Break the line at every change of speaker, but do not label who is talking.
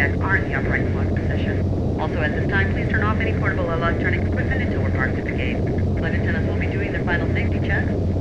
airbags are in the upright lock position. Also at this time, please turn off any portable electronic equipment until we're parked at the gate. Flight attendants will be doing their final safety checks.